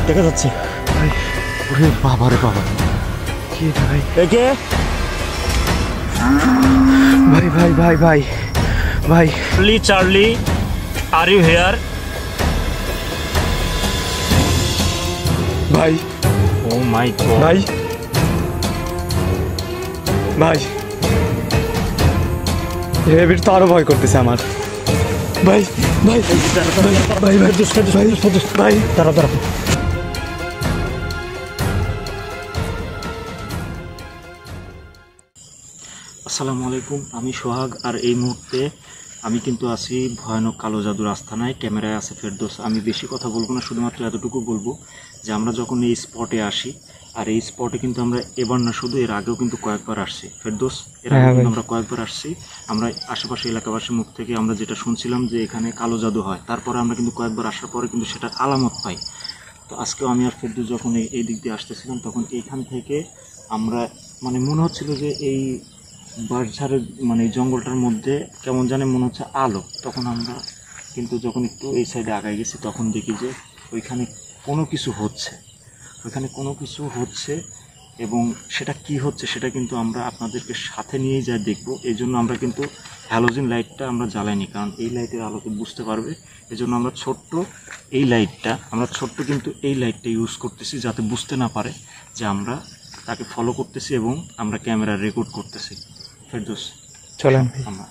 দেখা যাচ্ছে বাবা রে বাবা, কি ভাই? একে ভাই ভাই ভাই ভাই ভাই, চার্লি, আর ইউ হেয়ার? ভাই ও মাই গড ভাই ভাই, রেবিট তো আরো ভয় করতেছে আমার। ভাই ভাই ভাই ভাই ভাই, দাঁড়া দাঁড়া। আসসালামু আলাইকুম, আমি সোহাগ। আর এই মুহূর্তে আমি কিন্তু আছি ভয়ানক কালো জাদুর আস্তানায়। ক্যামেরায় আছে ফেরদৌস। আমি বেশি কথা বলবো না, শুধুমাত্র এতটুকু বলবো যে আমরা যখন এই স্পটে আসি, আর এই স্পটে কিন্তু আমরা এবার না, শুধু এর আগেও কিন্তু কয়েকবার আসছি ফেরদৌস। এর আগে কিন্তু আমরা কয়েকবার আসছি। আমরা আশেপাশে এলাকাবাসীর মুখ থেকে আমরা যেটা শুনছিলাম যে এখানে কালো জাদু হয়, তারপরে আমরা কিন্তু কয়েকবার আসার পরে কিন্তু সেটার আলামত পাই। তো আজকেও আমি আর ফেরদৌস যখন এই দিক দিয়ে আসতেছিলাম, তখন এইখান থেকে আমরা মানে মনে হচ্ছিল যে এই বাঁশঝাড়ের মানে জঙ্গলটার মধ্যে কেমন জানে মনে হচ্ছে আলো। তখন আমরা কিন্তু যখন একটু এই সাইডে আগায় গেছি, তখন দেখি যে ওইখানে কোনো কিছু হচ্ছে, এবং সেটা কি হচ্ছে সেটা কিন্তু আমরা আপনাদেরকে সাথে নিয়েই যা দেখব। এই জন্য আমরা কিন্তু হ্যালোজেন লাইটটা আমরা জ্বালাইনি, কারণ এই লাইটের আলোতে বুঝতে পারবে। এই জন্য আমরা ছোট্ট কিন্তু এই লাইটটা ইউজ করতেছি, যাতে বুঝতে না পারে যে আমরা তাকে ফলো করতেছি এবং আমরা ক্যামেরা রেকর্ড করতেছি। ফেরদৌস চলেন। আমরা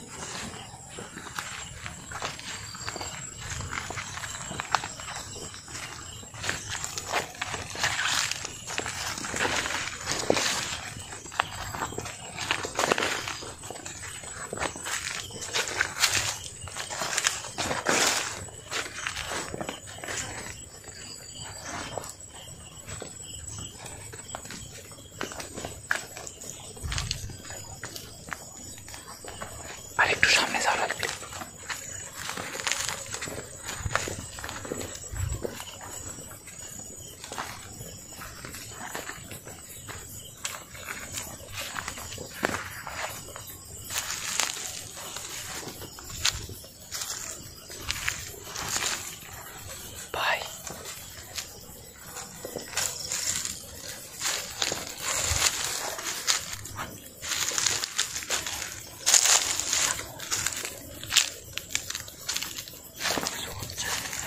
আরেকটু সামনে যাওয়া লাগবে। ভাই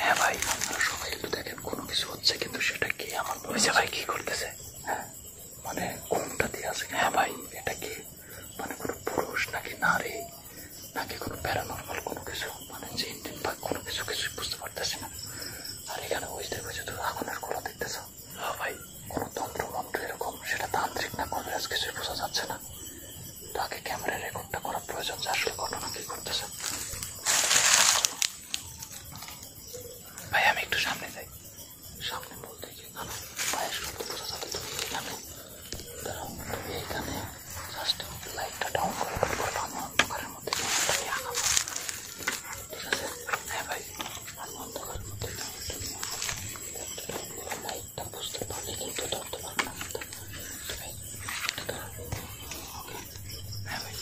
হ্যাঁ ভাই, আপনারা সবাই একটু দেখেন, কোনো কিছু হচ্ছে, কিন্তু সেটা কি আমার মনে হচ্ছে ভাই কি করতেছে। হ্যাঁ মানে কোনটা দিয়ে আছে? হ্যাঁ ভাই, এটা কি মানে কোনো পুরুষ নাকি নারী নাকি কোনো প্যারানর্মাল কোনো কিছু, মানে জিন টিন বা কোনো কিছু কিছুই বুঝতে পারতেছি না। আর এখানে ওই দেখো যে তুমি আগুনের গোলা দেখতেছ। হ্যাঁ ভাই, কোনো তন্ত্র মন্ত্র এরকম, সেটা তান্ত্রিক না কবিরাজ কিছুই বোঝা যাচ্ছে না। তো আগে ক্যামেরা রেকর্ডটা করা প্রয়োজন যে আসলে ঘটনা কি করতেছে। ভাই আমি একটু সামনে যাই। সামনে বলতে কি না, পায়ের শব্দ বোঝা যাবে। তুমি এখানে দাঁড়াও, তুমি এখানে জাস্ট লাইটটা ডাউন করে আমি অন্ধকারের মধ্যে ক্যামেরাটাকে আনাবো, ঠিক আছে? হ্যাঁ ভাই, আমি অন্ধকারের মধ্যে লাইটটা বুঝতে পারলে কিন্তু ধরতে পারবে না। তুমি এটা ধরো, ওকে? হ্যাঁ ভাই,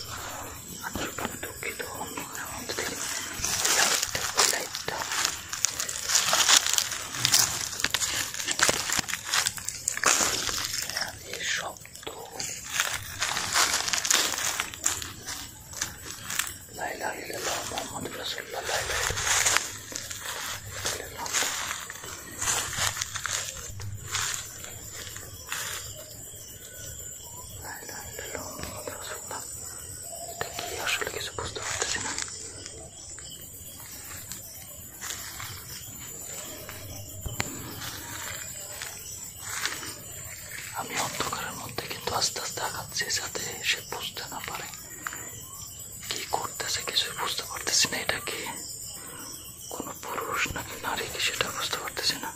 আন্তরিকভাবে দুঃখিত, অন্ধকারের মধ্যে থেকে লাইটটা শব্দ লা ইলাহা ইল্লাল্লাহ মুহাম্মাদুর রাসূলুল্লাহ লা ইলাহা ইল্লাল্লাহ। এটা কি আসলে কিছু বুঝতে পারতেছি না। আমি অন্ধকারের মধ্যে কিন্তু আস্তে আস্তে আগাচ্ছি, যাতে সে বুঝতে না পারে কি করতেছে। কিছুই বুঝতে পারতেছি না, এটা কি কোনো পুরুষ নাকি নারী কি সেটা বুঝতে পারতেছি না।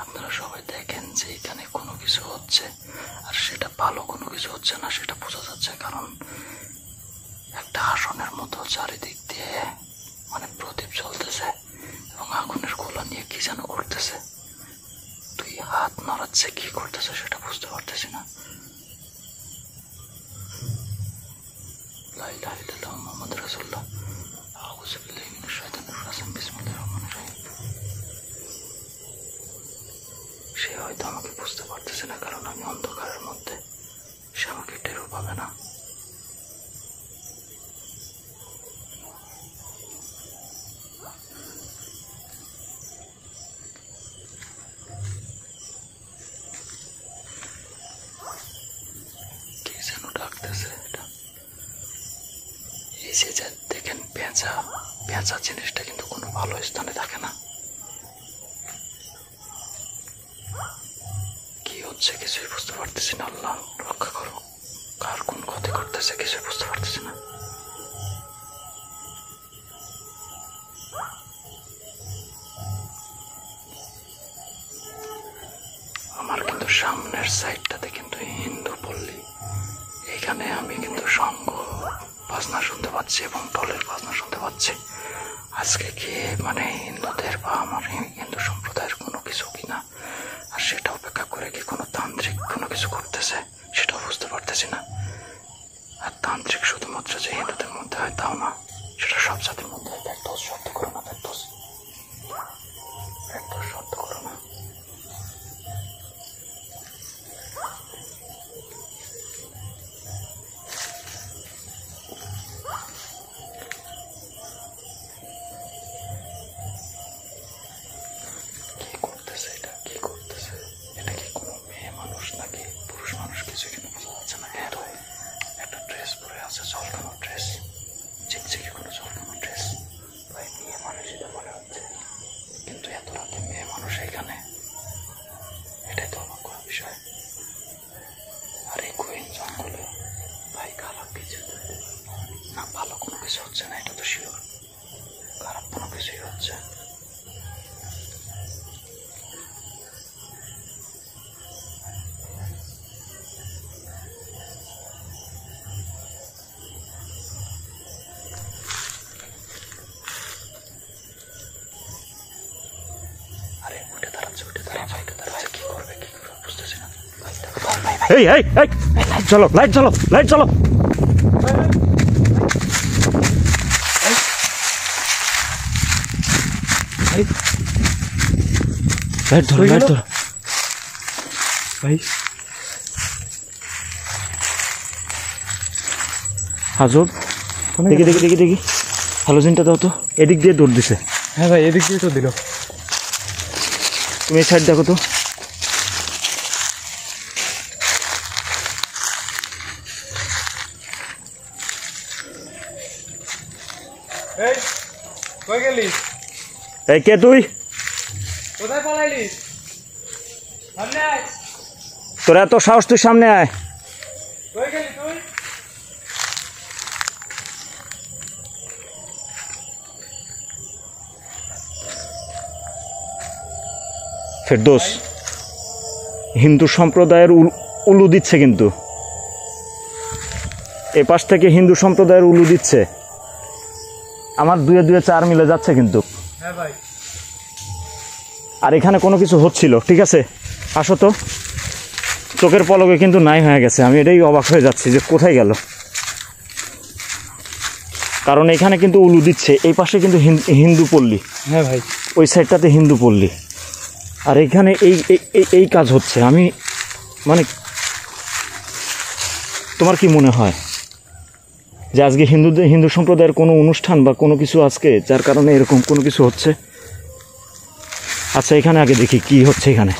আপনারা সবাই দেখেন যে এখানে কোনো কিছু হচ্ছে, আর সেটা ভালো কোনো কিছু হচ্ছে না, সেটা বোঝা যাচ্ছে। কারণ চারিদিক দিয়ে মানে প্রদীপ জ্বলতেছে এবং আগুনের গোলা নিয়ে কি যেন করতেছে। তুই হাত নড়াচ্ছে, কি করতেছে সেটা বুঝতে পারতেছি না। লা ইলাহা ইল্লাল্লাহ মুহাম্মাদুর রাসূলুল্লাহ। আউযু বিল্লাহি মিনাশ শাইতানির রাজিম। বিসমিল্লাহির রহমানির রহিম। সে হয়তো আমাকে বুঝতে পারতেছে না, কারণ আমি অন্ধকারের মধ্যে। সে আমাকে টেরও পাবে না। কি যেন ডাকতেছে এটা। এই যে দেখেন পেঁচা, পেঁচা জিনিসটা কিন্তু কোনো ভালো স্থানে থাকে না। কি হচ্ছে কিছুই বুঝতে পারতেছি না। আল্লাহ রক্ষা করো, কার কোন ক্ষতি করতেছে কিছুই বুঝতে পারতেছি না। আমার কিন্তু সামনের সাইডটাতে কিন্তু হিন্দু পল্লী, এখানে আমি কিন্তু শঙ্খ বাজনা শুনতে পাচ্ছি এবং ঢোলের বাজনা শুনতে পাচ্ছি। আজকে কি মানে হিন্দুদের বা আমার হিন্দু সম্প্রদায়ের কোনো কিছু কিনা, আর সেটা অপেক্ষা করে কি কোনো তান্ত্রিক কোনো কিছু করতেছে সেটাও বুঝতে পারতেছি না। আর তান্ত্রিক শুধুমাত্র যে হিন্দুদের মধ্যে হয় তাও না, সেটা সব জাতির মধ্যে হয়। ফেরদৌস শব্দ করো না, ফেরদৌস, ফেরদৌস শব্দ করো না। কি করতেছে এটা, কি করতেছে এটা? কি কোনো মেয়ে মানুষ নাকি পুরুষ মানুষ কিছু কিন্তু বোঝা যাচ্ছে না। হ্যাঁ, একটা ড্রেস পরে আছে, ঝলকানো ড্রেস, চিকচিকি কোনো ঝলকানো ড্রেস। ভাই মেয়ে মানুষ এটা মনে হচ্ছে, কিন্তু এত রাতে মেয়ে মানুষ এখানে, এটাই তো অবাক করার বিষয়। আর এই গহীন জঙ্গলে ভাই খারাপ কিছু না, ভালো কোনো কিছু হচ্ছে না, এটা তো শিওর। খারাপ কোনো কিছুই হচ্ছে। আরে উঠে দাঁড়াচ্ছে, উঠে দাঁড়াচ্ছে, উঠে দাঁড়াচ্ছে। কি করবে কি করবে বুঝতেছি না। এই এই এই লাইট চলো, লাইট চলো, লাইট চলো। লাইট ধরো, লাইট ধরো ভাই। আজব, দেখি দেখি দেখি দেখি, হ্যালোজেনটা দাও তো। এদিক দিয়ে দৌড় দিছে। হ্যাঁ ভাই, এদিক দিয়ে তো দিল। তুমি এই সাইড দেখো তো। এই কই গেলি? এই কে তুই? কোথায় পালাইলি? সামনে আয়। তোর এত সাহস, তুই সামনে আয়। কই গেলি তুই? ফেরদৌস হিন্দু সম্প্রদায়ের উলু দিচ্ছে, কিন্তু এ পাশ থেকে হিন্দু সম্প্রদায়ের উলু দিচ্ছে। আমার দুয়ে দুয়ে চার মিলে যাচ্ছে কিন্তু। হ্যাঁ ভাই। আর এখানে কোনো কিছু হচ্ছিল, ঠিক আছে? আসো তো। চোখের পলকে কিন্তু নাই হয়ে গেছে। আমি এটাই অবাক হয়ে যাচ্ছি যে কোথায় গেল। কারণ এখানে কিন্তু উলু দিচ্ছে, এই পাশে কিন্তু হিন্দু পল্লী। হ্যাঁ ভাই, ওই সাইডটাতে হিন্দু পল্লী, আর এখানে এই এই কাজ হচ্ছে। আমি মানে তোমার কি মনে হয় যে আজকে হিন্দু সম্প্রদায়ের কোনো অনুষ্ঠান বা কোনো কিছু আজকে যার কারণে এরকম কোনো কিছু হচ্ছে? আচ্ছা এখানে আগে দেখি কি হচ্ছে। এখানে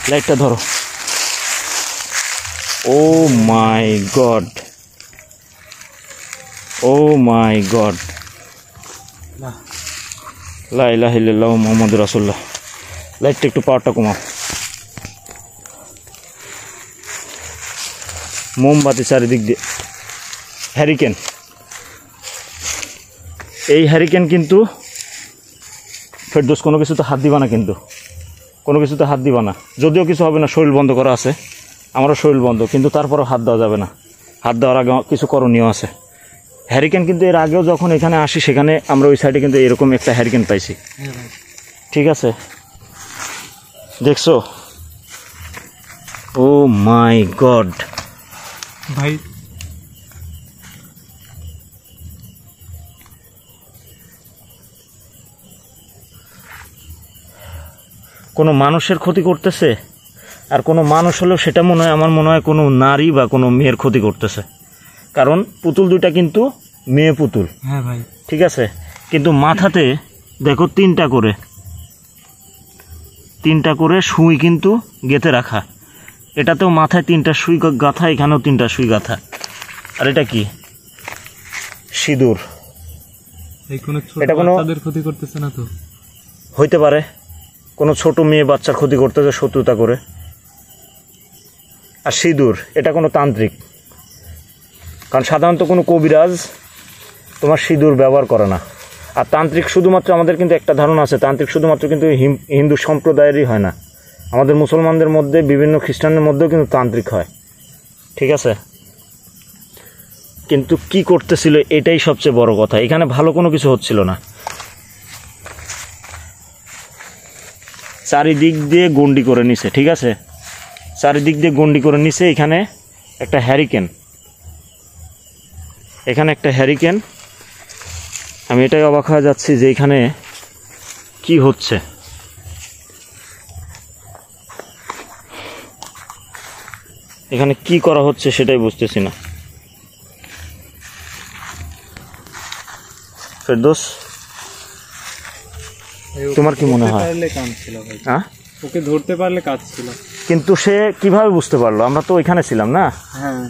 লাইটটা ধরো। ও মাই গড, ও মাই গড, লা ইলাহা ইল্লাল্লাহু মুহাম্মাদুর রাসূলুল্লাহ। লাইটটা একটু পাওয়ারটা কমাও। মোমবাতি চারিদিক দিয়ে। হ্যারিকেন, এই হ্যারিকেন কিন্তু ফেরদৌস কোনো কিছুতে হাত দিবা না, কিন্তু কোনো কিছুতে হাত দিবা না। যদিও কিছু হবে না, শরীর বন্ধ করা আছে, আমারও শরীর বন্ধ, কিন্তু তারপরও হাত দেওয়া যাবে না। হাত দেওয়ার আগে কিছু করণীয় আছে। হ্যারিকেন কিন্তু এর আগেও যখন এখানে আসি সেখানে আমরা ওই সাইডে কিন্তু এরকম একটা হ্যারিকেন পাইছি। হ্যাঁ ভাই। ঠিক আছে, দেখছো? ও মাই গড ভাই কোনো মানুষের ক্ষতি করতেছে, আর কোনো মানুষ হলেও সেটা মনে হয়, আমার মনে হয় কোনো নারী বা কোনো মেয়ের ক্ষতি করতেছে। কারণ পুতুল দুইটা কিন্তু মেয়ে পুতুল, হ্যাঁ ভাই। ঠিক আছে, কিন্তু মাথাতে দেখো তিনটা করে সুই কিন্তু গেঁথে রাখা। এটাতেও মাথায় 3টা সুই গাঁথা, এখানেও 3টা সুই গাঁথা। আর এটা কি? সিঁদুর। এই কোনো ছোট এটা কোনো- বাচ্চাদের ক্ষতি করতেছে না তো? হইতে পারে কোনো ছোট মেয়ে বাচ্চার ক্ষতি করতেছে শত্রুতা করে। আর সিঁদুর এটা কোনো তান্ত্রিক, কারণ সাধারণত কোনো কবিরাজ তোমার সিঁদুর ব্যবহার করে না। আর তান্ত্রিক শুধুমাত্র, আমাদের কিন্তু একটা ধারণা আছে, তান্ত্রিক শুধুমাত্র কিন্তু হিন্দু সম্প্রদায়েরই হয় না, আমাদের মুসলমানদের মধ্যে, বিভিন্ন খ্রিস্টানদের মধ্যেও কিন্তু তান্ত্রিক হয়। ঠিক আছে, কিন্তু কি করতেছিল এটাই সবচেয়ে বড় কথা। এখানে ভালো কোনো কিছু হচ্ছিল না। চারিদিক দিয়ে গন্ডি করে নিছে, ঠিক আছে, চারিদিক দিয়ে গন্ডি করে নিছে। এখানে একটা হ্যারিকেন, আমি এটাই অবাক হয়ে যাচ্ছি যে এখানে কি হচ্ছে। এখানে কি করা হচ্ছে সেটাই বুঝতেছি না। ফেরদৌস, তোমার কি মনে হয়? পারলে কাজ ছিল ভাই। হ্যাঁ, ওকে ধরতে পারলে কাজ ছিল। কিন্তু সে কিভাবে বুঝতে পারলো? আমরা তো ওইখানে ছিলাম না। হ্যাঁ,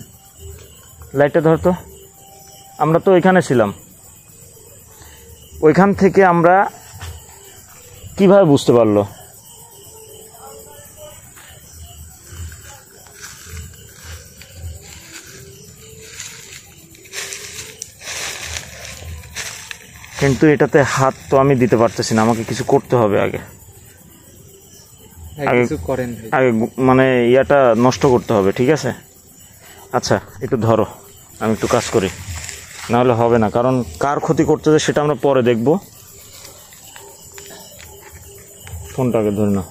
লাইটটা ধরতো, আমরা তো ওইখানে ছিলাম। ওইখান থেকে আমরা কিভাবে বুঝতে পারলো? কিন্তু এটাতে হাত তো আমি দিতে পারতেছি না, আমাকে কিছু করতে হবে আগে। কিছু করেন ভাই। আগে মানে ইয়াটা নষ্ট করতে হবে, ঠিক আছে? আচ্ছা একটু ধরো, আমি একটু কাজ করি, নাহলে হবে না। কারণ কার ক্ষতি করতেছে সেটা আমরা পরে দেখব। ফোনটাকে ধরে নাও।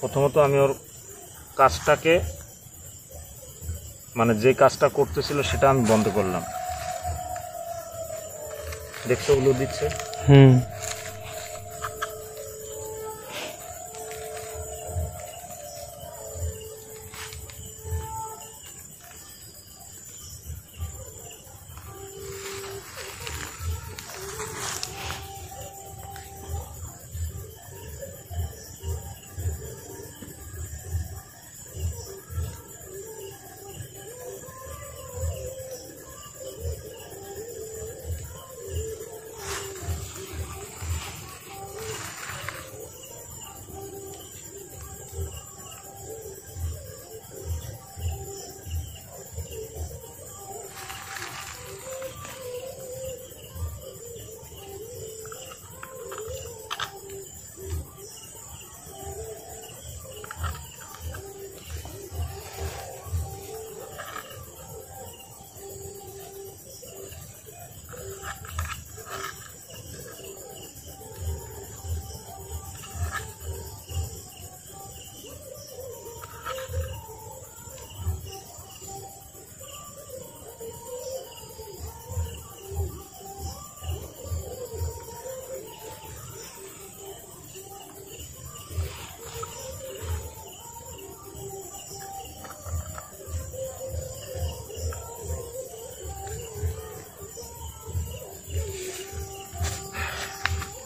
প্রথমত আমি ওর কাজটাকে, মানে যে কাজটা করতেছিল সেটা আমি বন্ধ করলাম। দেখছো ওগুলো দিচ্ছে। হুম।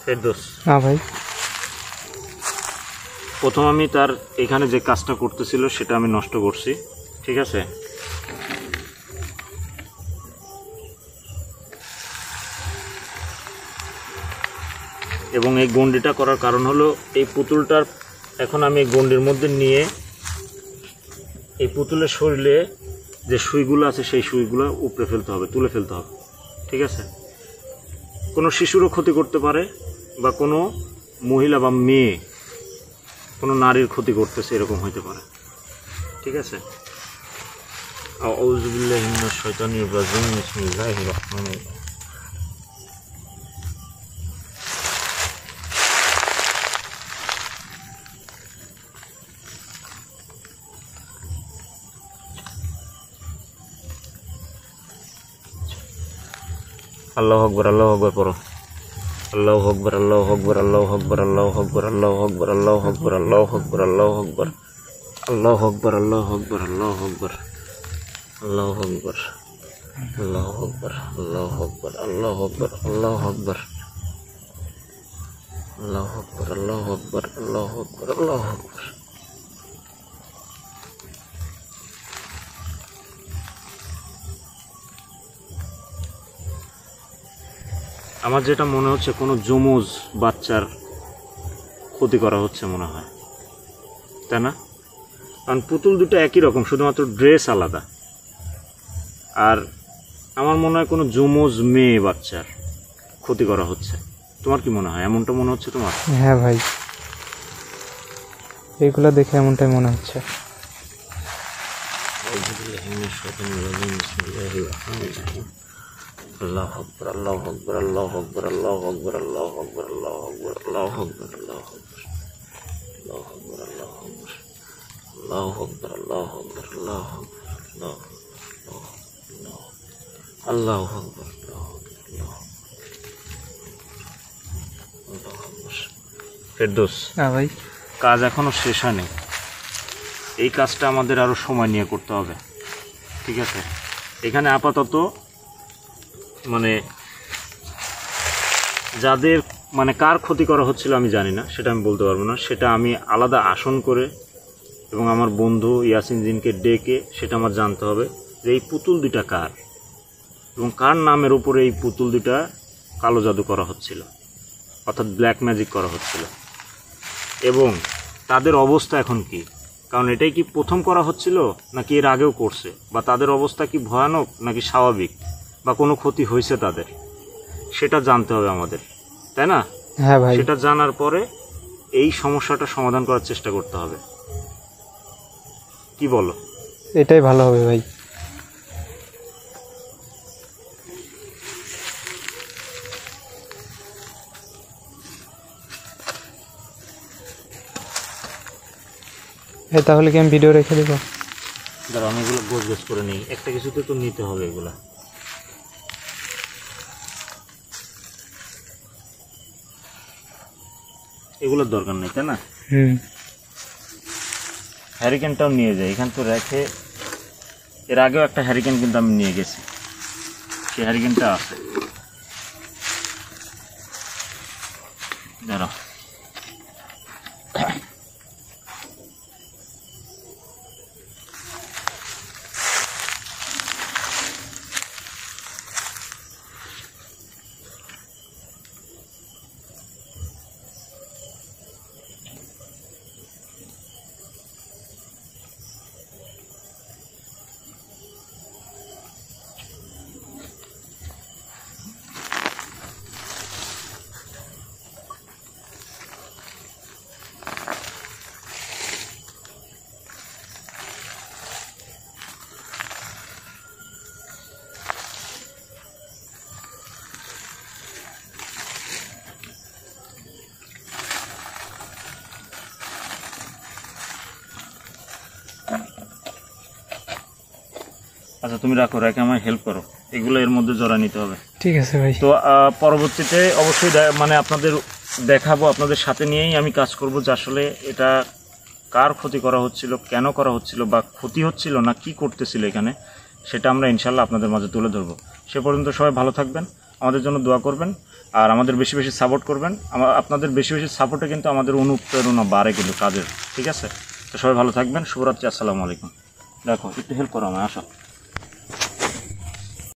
ফেরদৌস, হ্যাঁ ভাই। প্রথম আমি তার এখানে যে কাজটা করতেছিল সেটা আমি নষ্ট করছি, ঠিক আছে? এবং এই গন্ডিটা করার কারণ হলো এই পুতুলটার এখন আমি এই গন্ডির মধ্যে নিয়ে এই পুতুলের শরীরে যে সুইগুলো আছে সেই সুইগুলো উপড়ে ফেলতে হবে, তুলে ফেলতে হবে, ঠিক আছে? কোনো শিশুরও ক্ষতি করতে পারে বা কোনো মহিলা বা মেয়ে কোনো নারীর ক্ষতি করতেছে এরকম হইতে পারে, ঠিক আছে? আউযু বিল্লাহি মিনাশ শাইতানির রাজিম, বিসমিল্লাহির রহমানির রহিম। আল্লাহু আকবার, আল্লাহু আকবার পড়ো। আল্লাহু আকবার, আল্লাহু আকবার, আল্লাহু আকবার, আল্লাহু আকবার, আল্লাহু আকবার, আল্লাহু আকবার, আল্লাহু আকবার, আল্লাহু আকবার, আল্লাহু আকবার, আল্লাহু আকবার, আল্লাহু আকবার, আল্লাহু আকবার, আল্লাহু আকবার, আল্লাহু আকবার, আল্লাহু আকবার, আল্লাহু আকবার, আল্লাহু আকবার, আল্লাহু আকবার, আল্লাহু আকবার, আল্লাহু আকবার। আমার যেটা মনে হচ্ছে কোনো যমজ বাচ্চার ক্ষতি করা হচ্ছে মনে হয়, তাই না? কারণ পুতুল দুটো একই রকম, শুধুমাত্র ড্রেস আলাদা। আর আমার মনে হয় কোনো যমজ মেয়ে বাচ্চার ক্ষতি করা হচ্ছে। তোমার কি মনে হয়? এমনটা মনে হচ্ছে তোমার? হ্যাঁ ভাই, এইগুলো দেখে এমনটাই মনে হচ্ছে। আল্লাহু আকবার, আল্লাহু আকবার, আল্লাহু আকবার, আল্লাহু আকবার, আল্লাহু আকবার, আল্লাহু আকবার, আল্লাহু আকবার, আল্লাহু আকবার, আল্লাহু আকবার, আল্লাহু আকবার, আল্লাহু আকবার, আল্লাহু আকবার, আল্লাহু আকবার, আল্লাহু আকবার। ফেরদৌস, হ্যাঁ ভাই। কাজ এখনো শেষ হয়নি। এই কাজটা আমাদের আরো সময় নিয়ে করতে হবে, ঠিক আছে? এখানে আপাতত মানে যাদের মানে কার ক্ষতি করা হচ্ছিল আমি জানি না, সেটা আমি বলতে পারবো না। সেটা আমি আলাদা আসন করে এবং আমার বন্ধু ইয়াসিন জিনকে ডেকে সেটা আমার জানতে হবে যে এই পুতুল দুটা কার এবং কার নামের উপরে এই পুতুল দুটা কালো জাদু করা হচ্ছিল, অর্থাৎ ব্ল্যাক ম্যাজিক করা হচ্ছিল, এবং তাদের অবস্থা এখন কি। কারণ এটাই কি প্রথম করা হচ্ছিল নাকি এর আগেও করছে, বা তাদের অবস্থা কি ভয়ানক নাকি স্বাভাবিক, বা কোনো ক্ষতি হয়েছে তাদের, সেটা জানতে হবে আমাদের, তাই না? হ্যাঁ ভাই। সেটা জানার পরে এই সমস্যাটা সমাধান করার চেষ্টা করতে হবে। কি বলো? এটাই ভালো হবে ভাই। তাহলে কি আমি ভিডিও রেখে দেবো? দাঁড়া, আমি এগুলো গোছ গোছ করে নিই, একটা কিছুতে তো নিতে হবে এগুলা। এগুলোর দরকার নেই, তাই না? হুম। হ্যারিকেনটাও নিয়ে যাই, এখান তো রেখে। এর আগেও একটা হ্যারিকেন কিন্তু আমি নিয়ে গেছি, সেই হ্যারিকেনটা আছে। দাঁড়াও, আচ্ছা তুমি রাখো, রেখে আমায় হেল্প করো, এগুলো এর মধ্যে জড়া নিতে হবে। ঠিক আছে ভাই। তো পরবর্তীতে অবশ্যই মানে আপনাদের দেখাবো, আপনাদের সাথে নিয়েই আমি কাজ করব যে আসলে এটা কার ক্ষতি করা হচ্ছিল, কেন করা হচ্ছিল, বা ক্ষতি হচ্ছিল না কি করতেছিল এখানে, সেটা আমরা ইনশাল্লাহ আপনাদের মাঝে তুলে ধরবো। সে পর্যন্ত সবাই ভালো থাকবেন, আমাদের জন্য দোয়া করবেন, আর আমাদের বেশি বেশি সাপোর্ট করবেন। আপনাদের বেশি বেশি সাপোর্টে কিন্তু আমাদের অনুপ্রেরণা বাড়ে কিন্তু কাজের। ঠিক আছে, তো সবাই ভালো থাকবেন, শুভরাত্রি, আসসালামু আলাইকুম। দেখো একটু হেল্প করো আমায়, আসো।